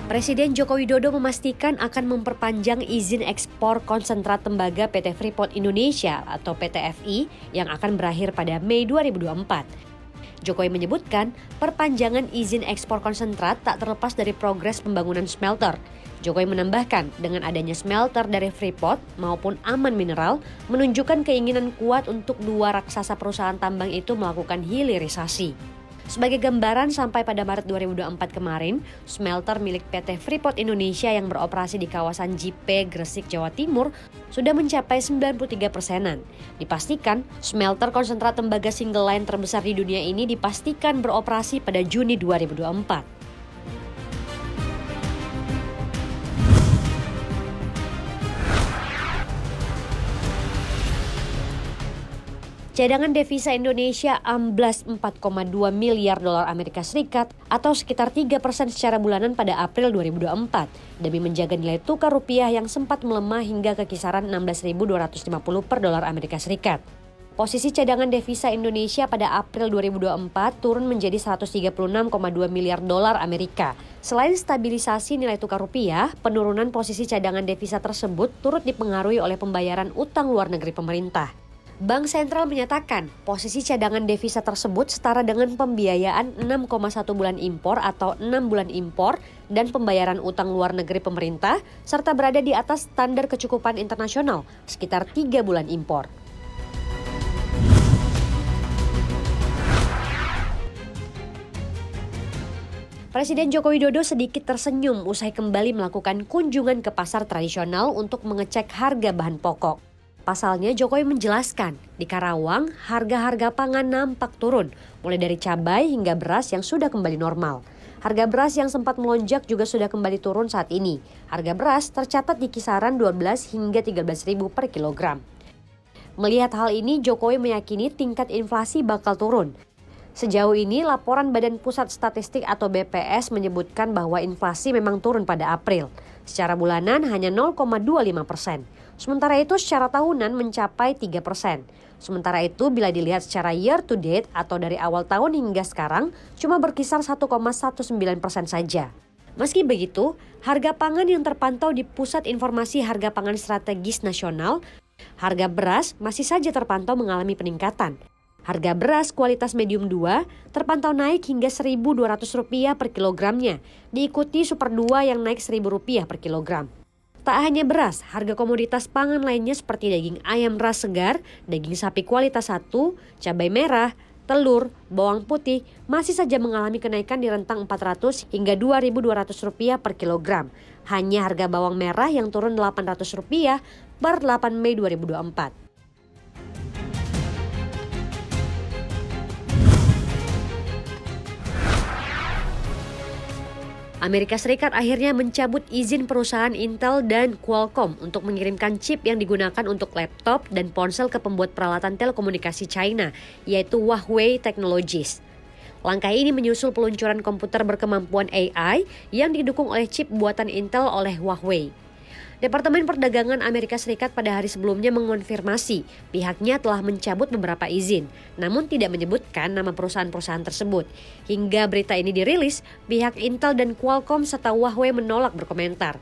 Presiden Joko Widodo memastikan akan memperpanjang izin ekspor konsentrat tembaga PT Freeport Indonesia atau PT FI yang akan berakhir pada Mei 2024. Jokowi menyebutkan perpanjangan izin ekspor konsentrat tak terlepas dari progres pembangunan smelter. Jokowi menambahkan dengan adanya smelter dari Freeport maupun Aman Mineral menunjukkan keinginan kuat untuk dua raksasa perusahaan tambang itu melakukan hilirisasi. Sebagai gambaran, sampai pada Maret 2024 kemarin, smelter milik PT Freeport Indonesia yang beroperasi di kawasan Jipe, Gresik, Jawa Timur sudah mencapai 93%. Dipastikan, smelter konsentrat tembaga single line terbesar di dunia ini dipastikan beroperasi pada Juni 2024. Cadangan devisa Indonesia amblas 4,2 miliar dolar Amerika Serikat atau sekitar 3% secara bulanan pada April 2024 demi menjaga nilai tukar rupiah yang sempat melemah hingga ke kisaran 16.250 per dolar Amerika Serikat. Posisi cadangan devisa Indonesia pada April 2024 turun menjadi 136,2 miliar dolar Amerika. Selain stabilisasi nilai tukar rupiah, penurunan posisi cadangan devisa tersebut turut dipengaruhi oleh pembayaran utang luar negeri pemerintah. Bank Sentral menyatakan posisi cadangan devisa tersebut setara dengan pembiayaan 6,1 bulan impor atau 6 bulan impor dan pembayaran utang luar negeri pemerintah serta berada di atas standar kecukupan internasional sekitar 3 bulan impor. Presiden Joko Widodo sedikit tersenyum usai kembali melakukan kunjungan ke pasar tradisional untuk mengecek harga bahan pokok. Pasalnya, Jokowi menjelaskan, di Karawang harga-harga pangan nampak turun, mulai dari cabai hingga beras yang sudah kembali normal. Harga beras yang sempat melonjak juga sudah kembali turun saat ini. Harga beras tercatat di kisaran 12 hingga 13 ribu per kilogram. Melihat hal ini, Jokowi meyakini tingkat inflasi bakal turun. Sejauh ini, laporan Badan Pusat Statistik atau BPS menyebutkan bahwa inflasi memang turun pada April. Secara bulanan hanya 0,25%. Sementara itu secara tahunan mencapai 3%. Sementara itu bila dilihat secara year to date atau dari awal tahun hingga sekarang cuma berkisar 1,19% saja. Meski begitu, harga pangan yang terpantau di Pusat Informasi Harga Pangan Strategis Nasional, harga beras masih saja terpantau mengalami peningkatan. Harga beras kualitas medium 2 terpantau naik hingga Rp1.200 per kilogramnya, diikuti Super 2 yang naik Rp1.000 per kilogram. Tak hanya beras, harga komoditas pangan lainnya seperti daging ayam ras segar, daging sapi kualitas 1, cabai merah, telur, bawang putih masih saja mengalami kenaikan di rentang Rp400 hingga Rp2.200 per kilogram. Hanya harga bawang merah yang turun Rp800 per 8 Mei 2024. Amerika Serikat akhirnya mencabut izin perusahaan Intel dan Qualcomm untuk mengirimkan chip yang digunakan untuk laptop dan ponsel ke pembuat peralatan telekomunikasi China, yaitu Huawei Technologies. Langkah ini menyusul peluncuran komputer berkemampuan AI yang didukung oleh chip buatan Intel oleh Huawei. Departemen Perdagangan Amerika Serikat pada hari sebelumnya mengonfirmasi pihaknya telah mencabut beberapa izin, namun tidak menyebutkan nama perusahaan-perusahaan tersebut. Hingga berita ini dirilis, pihak Intel dan Qualcomm serta Huawei menolak berkomentar.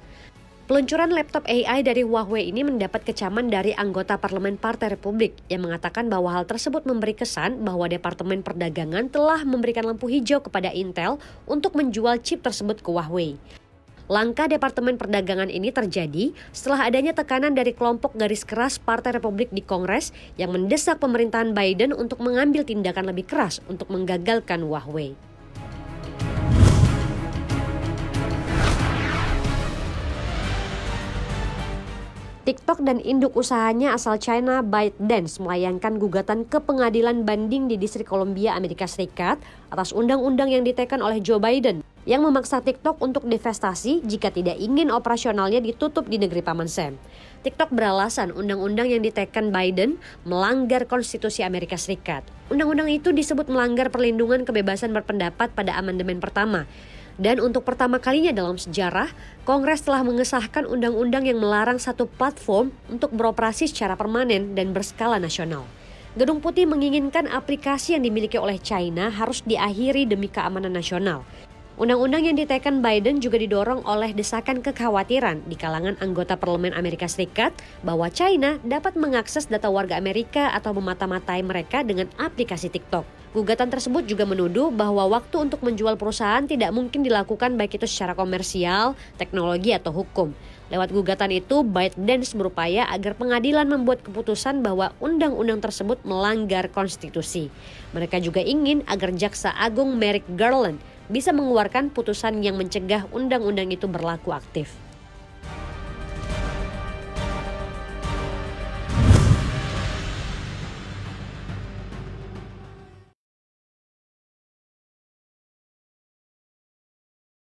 Peluncuran laptop AI dari Huawei ini mendapat kecaman dari anggota Parlemen Partai Republik yang mengatakan bahwa hal tersebut memberi kesan bahwa Departemen Perdagangan telah memberikan lampu hijau kepada Intel untuk menjual chip tersebut ke Huawei. Langkah Departemen Perdagangan ini terjadi setelah adanya tekanan dari kelompok garis keras Partai Republik di Kongres yang mendesak pemerintahan Biden untuk mengambil tindakan lebih keras untuk menggagalkan Huawei. TikTok dan induk usahanya asal China ByteDance melayangkan gugatan ke pengadilan banding di Distrik Columbia, Amerika Serikat atas undang-undang yang ditekan oleh Joe Biden yang memaksa TikTok untuk divestasi jika tidak ingin operasionalnya ditutup di negeri Paman Sam. TikTok beralasan undang-undang yang ditekan Biden melanggar konstitusi Amerika Serikat. Undang-undang itu disebut melanggar perlindungan kebebasan berpendapat pada amandemen pertama. Dan untuk pertama kalinya dalam sejarah, Kongres telah mengesahkan undang-undang yang melarang satu platform untuk beroperasi secara permanen dan berskala nasional. Gedung Putih menginginkan aplikasi yang dimiliki oleh China harus diakhiri demi keamanan nasional. Undang-undang yang diteken Biden juga didorong oleh desakan kekhawatiran di kalangan anggota Parlemen Amerika Serikat bahwa China dapat mengakses data warga Amerika atau memata-matai mereka dengan aplikasi TikTok. Gugatan tersebut juga menuduh bahwa waktu untuk menjual perusahaan tidak mungkin dilakukan baik itu secara komersial, teknologi, atau hukum. Lewat gugatan itu, ByteDance berupaya agar pengadilan membuat keputusan bahwa undang-undang tersebut melanggar konstitusi. Mereka juga ingin agar Jaksa Agung Merrick Garland bisa mengeluarkan putusan yang mencegah undang-undang itu berlaku aktif.